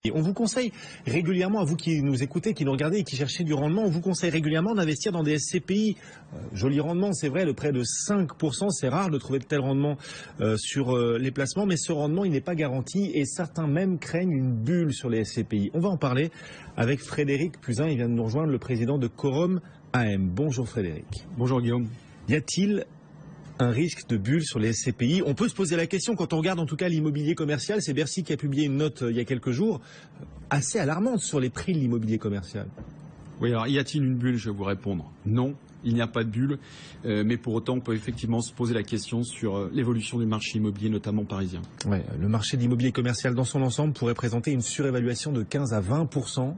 Et on vous conseille régulièrement, à vous qui nous écoutez, qui nous regardez et qui cherchez du rendement, on vous conseille régulièrement d'investir dans des SCPI. Joli rendement, c'est vrai, de près de 5%. C'est rare de trouver de tel rendement sur les placements, mais ce rendement, il n'est pas garanti et certains même craignent une bulle sur les SCPI. On va en parler avec Frédéric Puzin. Il vient de nous rejoindre, le président de Quorum AM. Bonjour Frédéric. Bonjour Guillaume. Y a-t-il un risque de bulle sur les SCPI? On peut se poser la question quand on regarde en tout cas l'immobilier commercial. C'est Bercy qui a publié une note il y a quelques jours assez alarmante sur les prix de l'immobilier commercial. Oui, alors y a-t-il une bulle? Je vais vous répondre. Non, il n'y a pas de bulle. Mais pour autant, on peut effectivement se poser la question sur l'évolution du marché immobilier, notamment parisien. Ouais, le marché de l'immobilier commercial dans son ensemble pourrait présenter une surévaluation de 15 à 20%.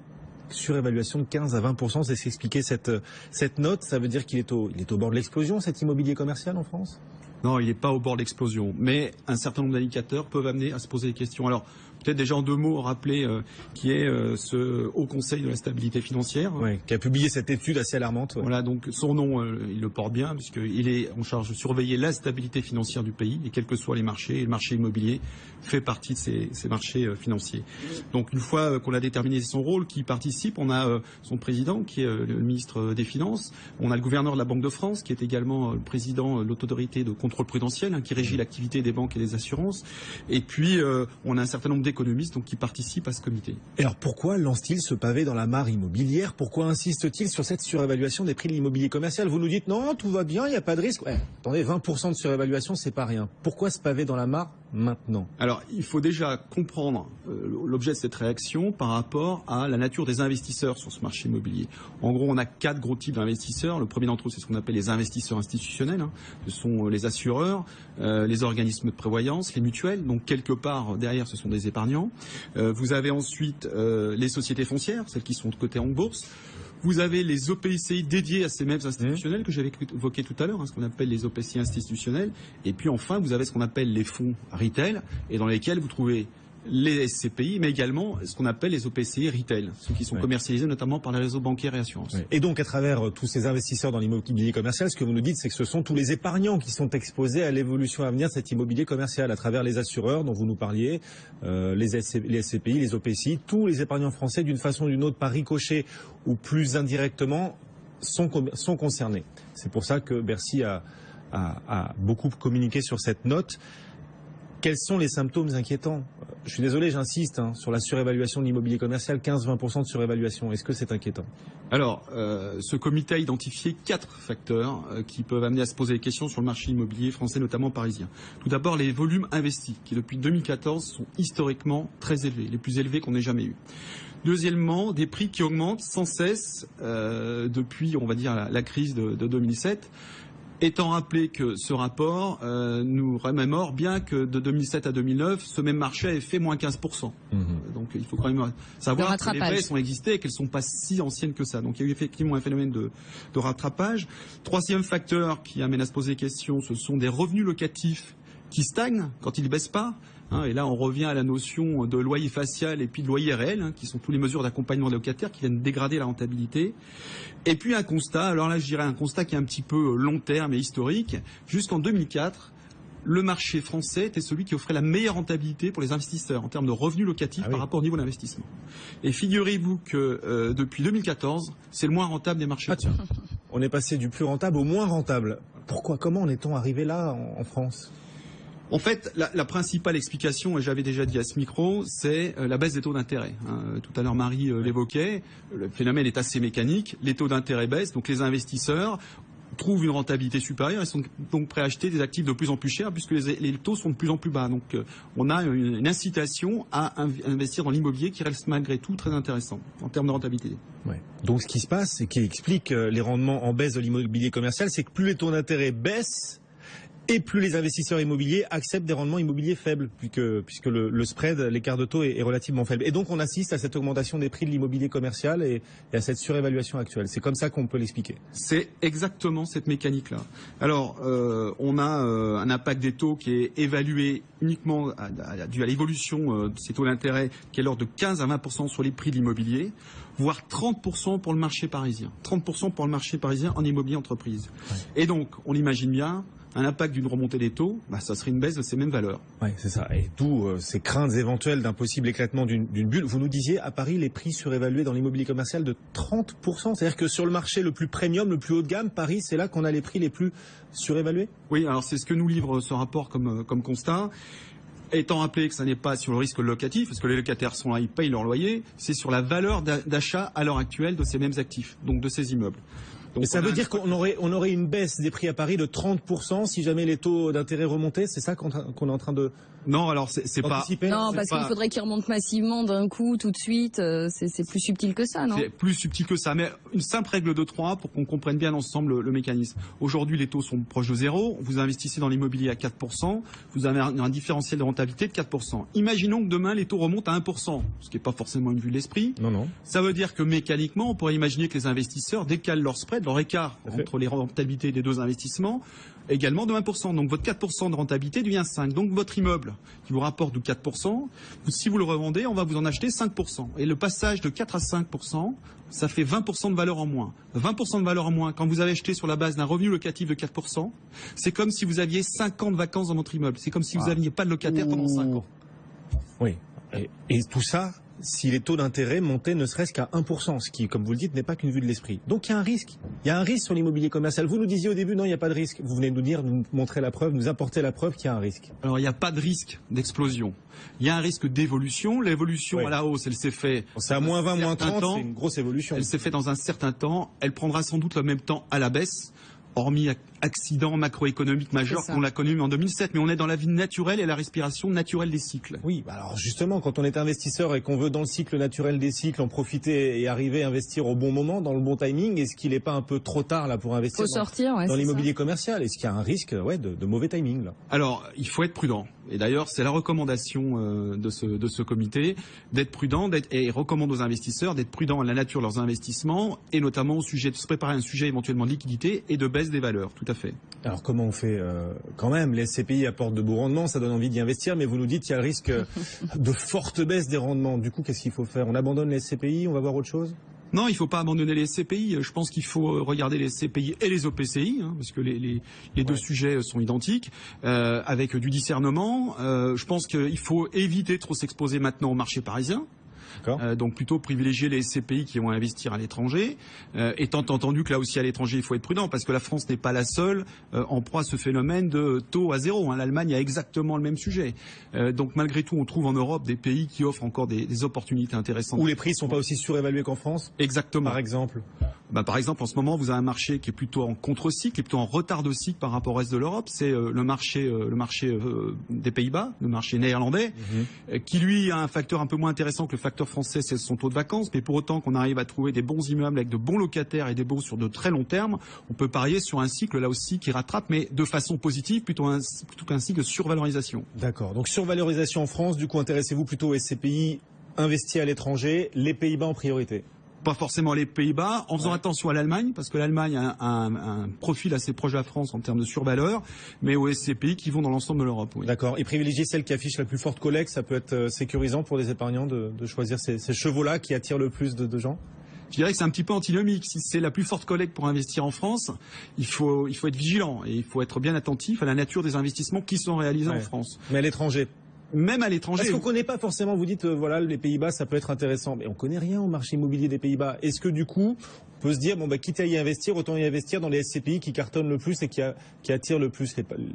Surévaluation de 15 à 20%, c'est ce qu'expliquait cette note. Ça veut dire qu'il est au bord de l'explosion, cet immobilier commercial en France? Non, il n'est pas au bord de l'explosion, mais un certain nombre d'indicateurs peuvent amener à se poser des questions. Alors, peut-être déjà en deux mots, rappeler qui est ce Haut Conseil de la stabilité financière. Oui, qui a publié cette étude assez alarmante. Ouais. Voilà, donc son nom, il le porte bien, puisqu'il est en charge de surveiller la stabilité financière du pays, et quels que soient les marchés, et le marché immobilier fait partie de ces marchés financiers. Donc, une fois qu'on a déterminé son rôle, qui participe, on a son président, qui est le ministre des Finances, on a le gouverneur de la Banque de France, qui est également le président de l'autorité de contrôle prudentiel, qui régit l'activité des banques et des assurances. Et puis, on a un certain nombre d'économistes qui participent à ce comité. Et alors, pourquoi lance-t-il ce pavé dans la mare immobilière? Pourquoi insiste-t-il sur cette surévaluation des prix de l'immobilier commercial? Vous nous dites, non, tout va bien, il n'y a pas de risque. Ouais, attendez, 20% de surévaluation, c'est pas rien. Pourquoi ce pavé dans la mare maintenant? Alors, il faut déjà comprendre l'objet de cette réaction par rapport à la nature des investisseurs sur ce marché immobilier. En gros, on a 4 gros types d'investisseurs. Le premier d'entre eux, c'est ce qu'on appelle les investisseurs institutionnels. Ce sont les assureurs, les organismes de prévoyance, les mutuelles. Donc, quelque part, derrière, ce sont des épargnants. Vous avez ensuite les sociétés foncières, celles qui sont cotées en bourse. Vous avez les OPCI dédiés à ces mêmes institutionnels que j'avais évoqué tout à l'heure, ce qu'on appelle les OPCI institutionnels. Et puis enfin, vous avez ce qu'on appelle les fonds retail, et dans lesquels vous trouvez les SCPI, mais également ce qu'on appelle les OPCI retail, ceux qui sont commercialisés notamment par les réseaux bancaires et assurances. Et donc, à travers tous ces investisseurs dans l'immobilier commercial, ce que vous nous dites, c'est que ce sont tous les épargnants qui sont exposés à l'évolution à venir de cet immobilier commercial, à travers les assureurs dont vous nous parliez, les SCPI, les OPCI, tous les épargnants français, d'une façon ou d'une autre, par ricochet ou plus indirectement, sont concernés. C'est pour ça que Bercy a beaucoup communiqué sur cette note. Quels sont les symptômes inquiétants? Je suis désolé, j'insiste sur la surévaluation de l'immobilier commercial, 15-20% de surévaluation. Est-ce que c'est inquiétant? Alors, ce comité a identifié 4 facteurs qui peuvent amener à se poser des questions sur le marché immobilier français, notamment parisien. Tout d'abord, les volumes investis, qui depuis 2014 sont historiquement très élevés, les plus élevés qu'on ait jamais eu. Deuxièmement, des prix qui augmentent sans cesse depuis, on va dire, la crise de 2007. Étant rappelé que ce rapport nous remémore bien que de 2007 à 2009, ce même marché avait fait moins 15%. Donc il faut quand même savoir que les baisses ont existé et qu'elles ne sont pas si anciennes que ça. Donc il y a eu effectivement un phénomène de rattrapage. Troisième facteur qui amène à se poser des questions, ce sont des revenus locatifs qui stagnent quand ils ne baissent pas. Et là, on revient à la notion de loyer facial et puis de loyer réel, qui sont toutes les mesures d'accompagnement des locataires qui viennent dégrader la rentabilité. Et puis un constat, alors là je dirais un constat qui est un petit peu long terme et historique. Jusqu'en 2004, le marché français était celui qui offrait la meilleure rentabilité pour les investisseurs en termes de revenus locatifs par rapport au niveau d'investissement. Et figurez-vous que depuis 2014, c'est le moins rentable des marchés. On est passé du plus rentable au moins rentable. Pourquoi? Comment en est-on arrivé là en France? En fait, la principale explication, et j'avais déjà dit à ce micro, c'est la baisse des taux d'intérêt. Tout à l'heure, Marie l'évoquait. Le phénomène est assez mécanique. Les taux d'intérêt baissent, donc les investisseurs trouvent une rentabilité supérieure et sont donc prêts à acheter des actifs de plus en plus chers puisque les taux sont de plus en plus bas. Donc on a une incitation à investir dans l'immobilier qui reste malgré tout très intéressant en termes de rentabilité. Ouais. Donc ce qui se passe et qui explique les rendements en baisse de l'immobilier commercial, c'est que plus les taux d'intérêt baissent, et plus les investisseurs immobiliers acceptent des rendements immobiliers faibles, puisque le spread, l'écart de taux est relativement faible. Et donc on assiste à cette augmentation des prix de l'immobilier commercial et à cette surévaluation actuelle. C'est comme ça qu'on peut l'expliquer. C'est exactement cette mécanique-là. Alors, on a un impact des taux qui est évalué uniquement dû à l'évolution de ces taux d'intérêt, qui est l'ordre de 15 à 20% sur les prix de l'immobilier, voire 30% pour le marché parisien. 30% pour le marché parisien en immobilier entreprise. Ouais. Et donc, on imagine bien un impact d'une remontée des taux, ça serait une baisse de ces mêmes valeurs. Oui, c'est ça. Et d'où ces craintes éventuelles d'un possible éclatement d'une bulle. Vous nous disiez, à Paris, les prix surévalués dans l'immobilier commercial de 30%. C'est-à-dire que sur le marché le plus premium, le plus haut de gamme, Paris, c'est là qu'on a les prix les plus surévalués? Oui, alors c'est ce que nous livre ce rapport comme constat. Étant rappelé que ça n'est pas sur le risque locatif, parce que les locataires sont là, ils payent leur loyer, c'est sur la valeur d'achat à l'heure actuelle de ces mêmes actifs, donc de ces immeubles. Donc et ça veut dire qu'on aurait une baisse des prix à Paris de 30% si jamais les taux d'intérêt remontaient? C'est ça qu'on est en train de... Non, alors c'est pas... Non, parce qu'il faudrait qu'ils remontent massivement d'un coup, tout de suite. C'est plus subtil que ça, non? C'est plus subtil que ça, mais une simple règle de 3 pour qu'on comprenne bien ensemble le mécanisme. Aujourd'hui, les taux sont proches de 0. Vous investissez dans l'immobilier à 4%. Vous avez un différentiel de rentabilité de 4%. Imaginons que demain, les taux remontent à 1%, ce qui n'est pas forcément une vue de l'esprit. Non. Ça veut dire que mécaniquement, on pourrait imaginer que les investisseurs décalent leur spread, leur écart entre les rentabilités des deux investissements, également de 1%. Donc votre 4% de rentabilité devient 5%. Donc votre immeuble qui vous rapporte de 4%, si vous le revendez, on va vous en acheter 5%. Et le passage de 4 à 5%, ça fait 20% de valeur en moins. 20% de valeur en moins, quand vous avez acheté sur la base d'un revenu locatif de 4%, c'est comme si vous aviez 5 ans de vacances dans votre immeuble. C'est comme si vous n'aviez pas de locataire pendant 5 ans. Oui. Et tout ça, si les taux d'intérêt montaient ne serait-ce qu'à 1%, ce qui, comme vous le dites, n'est pas qu'une vue de l'esprit. Donc il y a un risque. Il y a un risque sur l'immobilier commercial. Vous nous disiez au début, non, il n'y a pas de risque. Vous venez de nous dire, nous montrer la preuve, nous apporter la preuve qu'il y a un risque. Alors il n'y a pas de risque d'explosion. Il y a un risque d'évolution. L'évolution à la hausse, elle s'est faite... C'est à moins 20, moins 30, c'est une grosse évolution. Elle s'est faite dans un certain temps. Elle prendra sans doute le même temps à la baisse, hormis accident macroéconomique majeur qu'on l'a connu en 2007, mais on est dans la vie naturelle et la respiration naturelle des cycles. Oui, alors justement, quand on est investisseur et qu'on veut dans le cycle naturel des cycles en profiter et arriver à investir au bon moment, dans le bon timing, est-ce qu'il n'est pas un peu trop tard là pour investir dans l'immobilier commercial? Est-ce qu'il y a un risque de mauvais timing là? Alors, il faut être prudent. Et d'ailleurs, c'est la recommandation de ce comité, d'être prudent et recommande aux investisseurs d'être prudents à la nature de leurs investissements et notamment au sujet de se préparer à un sujet éventuellement de liquidité et de baisse des valeurs. Tout à fait. Alors comment on fait quand même? Les SCPI apportent de beaux rendements, ça donne envie d'y investir, mais vous nous dites qu'il y a le risque de forte baisse des rendements. Du coup, qu'est-ce qu'il faut faire? On abandonne les SCPI, on va voir autre chose? Non, il ne faut pas abandonner les SCPI. Je pense qu'il faut regarder les SCPI et les OPCI, parce que les deux sujets sont identiques, avec du discernement. Je pense qu'il faut éviter de trop s'exposer maintenant au marché parisien. Donc plutôt privilégier les SCPI qui vont investir à l'étranger, étant entendu que là aussi à l'étranger il faut être prudent parce que la France n'est pas la seule en proie à ce phénomène de taux à zéro. L'Allemagne a exactement le même sujet. Donc malgré tout on trouve en Europe des pays qui offrent encore des opportunités intéressantes. Où les prix ne sont pas aussi surévalués qu'en France? Exactement. Par exemple par exemple, en ce moment, vous avez un marché qui est plutôt en contre-cycle, qui est plutôt en retard de cycle par rapport au reste de l'Europe. C'est le marché des Pays-Bas, le marché néerlandais, qui lui a un facteur un peu moins intéressant que le facteur français, c'est son taux de vacances. Mais pour autant qu'on arrive à trouver des bons immeubles avec de bons locataires et des bons sur de très long terme, on peut parier sur un cycle là aussi qui rattrape, mais de façon positive, plutôt qu'un cycle de survalorisation. D'accord. Donc survalorisation en France, du coup intéressez-vous plutôt aux SCPI investis à l'étranger, les Pays-Bas en priorité? Pas forcément les Pays-Bas, en faisant attention à l'Allemagne, parce que l'Allemagne a un profil assez proche de la France en termes de survaleur, mais aux SCPI qui vont dans l'ensemble de l'Europe. Oui. D'accord. Et privilégier celle qui affiche la plus forte collecte, ça peut être sécurisant pour les épargnants de choisir ces chevaux-là qui attirent le plus de gens? Je dirais que c'est un petit peu antinomique. Si c'est la plus forte collecte pour investir en France, il faut être vigilant et il faut être bien attentif à la nature des investissements qui sont réalisés en France. Mais à l'étranger? Même à l'étranger. Parce qu'on ne connaît pas forcément, vous dites, voilà, les Pays-Bas, ça peut être intéressant. Mais on ne connaît rien au marché immobilier des Pays-Bas. Est-ce que du coup, on peut se dire, quitte à y investir, autant y investir dans les SCPI qui cartonnent le plus et qui attirent le plus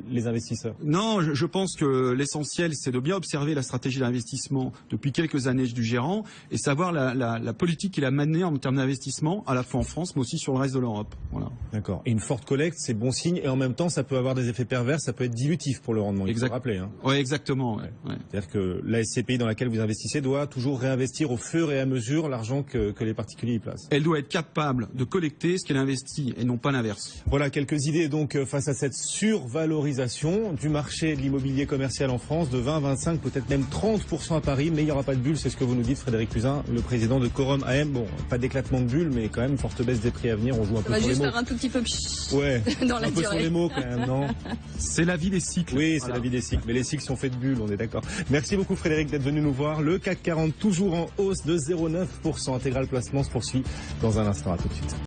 les investisseurs? Non, je pense que l'essentiel, c'est de bien observer la stratégie d'investissement depuis quelques années du gérant et savoir la politique qu'il a menée en termes d'investissement, à la fois en France, mais aussi sur le reste de l'Europe. Voilà. D'accord. Et une forte collecte, c'est bon signe. Et en même temps, ça peut avoir des effets pervers, ça peut être dilutif pour le rendement. Il faut le rappeler. Oui, exactement. Ouais. C'est-à-dire que la SCPI dans laquelle vous investissez doit toujours réinvestir au fur et à mesure l'argent que les particuliers y placent. Elle doit être capable de collecter ce qu'elle investit et non pas l'inverse. Voilà quelques idées donc face à cette survalorisation du marché de l'immobilier commercial en France de 20, 25, peut-être même 30% à Paris. Mais il n'y aura pas de bulle, c'est ce que vous nous dites Frédéric Cusin, le président de Quorum AM. Bon, pas d'éclatement de bulle, mais quand même forte baisse des prix à venir. On joue un peu sur les mots. On va juste faire un tout petit peu dans la durée. Un peu sur les mots quand même, non? C'est la vie des cycles. Oui, c'est la vie des cycles. Mais les cycles sont faits de bulles, on est d'accord. Merci beaucoup Frédéric d'être venu nous voir. Le CAC 40 toujours en hausse de 0,9%. Intégral Placement se poursuit dans un instant. À tout de suite.